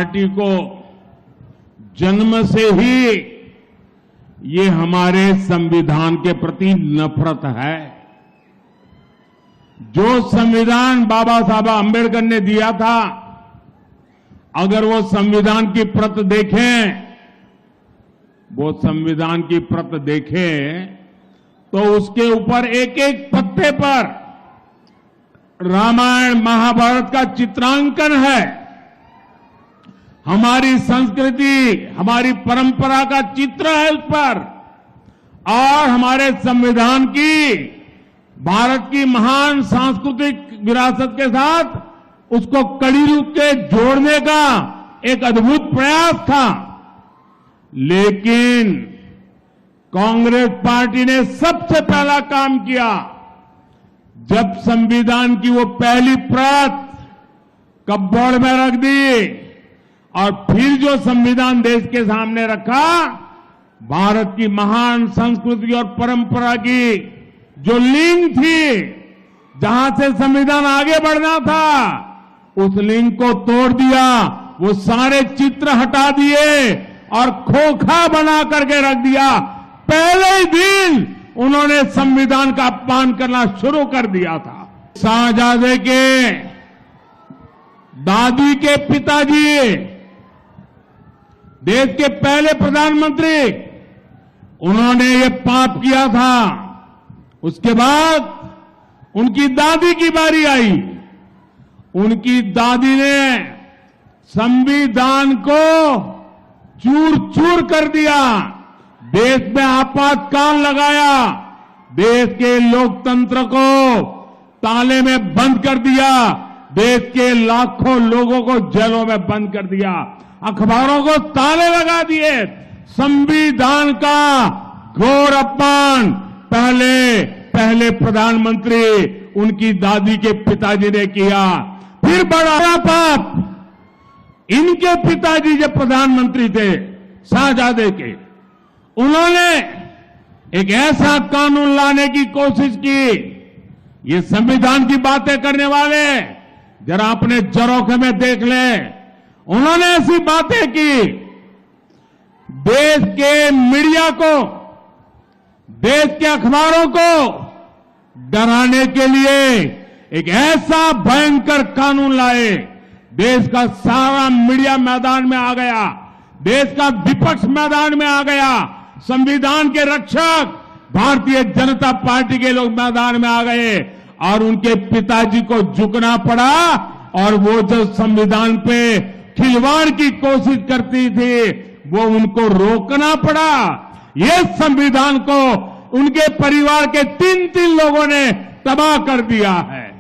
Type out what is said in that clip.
Party को जन्म से ही ये हमारे संविधान के प्रति नफरत है। जो संविधान बाबा साहब अम्बेडकर ने दिया था, अगर वो संविधान की प्रत देखें, तो उसके ऊपर एक एक पत्ते पर रामायण महाभारत का चित्रांकन है। हमारी संस्कृति, हमारी परंपरा का चित्र है उस पर, और हमारे संविधान की, भारत की महान सांस्कृतिक विरासत के साथ उसको कड़ी रूप से जोड़ने का एक अद्भुत प्रयास था। लेकिन कांग्रेस पार्टी ने सबसे पहला काम किया, जब संविधान की वो पहली प्रत कपबोर्ड में रख दी और फिर जो संविधान देश के सामने रखा, भारत की महान संस्कृति और परंपरा की जो लिंक थी, जहां से संविधान आगे बढ़ना था, उस लिंक को तोड़ दिया। वो सारे चित्र हटा दिए और खोखा बना करके रख दिया। पहले ही दिन उन्होंने संविधान का अपमान करना शुरू कर दिया था। शाहजादे के दादी के पिताजी, देश के पहले प्रधानमंत्री, उन्होंने ये पाप किया था। उसके बाद उनकी दादी की बारी आई। उनकी दादी ने संविधान को चूर चूर कर दिया, देश में आपातकाल लगाया, देश के लोकतंत्र को ताले में बंद कर दिया, देश के लाखों लोगों को जेलों में बंद कर दिया, अखबारों को ताले लगा दिए। संविधान का घोर अपमान पहले प्रधानमंत्री उनकी दादी के पिताजी ने किया। फिर बड़ा पाप इनके पिताजी जो प्रधानमंत्री थे, शाहजादे के, उन्होंने एक ऐसा कानून लाने की कोशिश की। ये संविधान की बातें करने वाले जरा अपने जरोखे में देख लें। उन्होंने ऐसी बातें की, देश के मीडिया को, देश के अखबारों को डराने के लिए एक ऐसा भयंकर कानून लाए। देश का सारा मीडिया मैदान में आ गया, देश का विपक्ष मैदान में आ गया, संविधान के रक्षक भारतीय जनता पार्टी के लोग मैदान में आ गए और उनके पिताजी को झुकना पड़ा। और वो जो संविधान पे खिलवाड़ की कोशिश करती थी, वो उनको रोकना पड़ा। ये संविधान को उनके परिवार के 3 लोगों ने तबाह कर दिया है।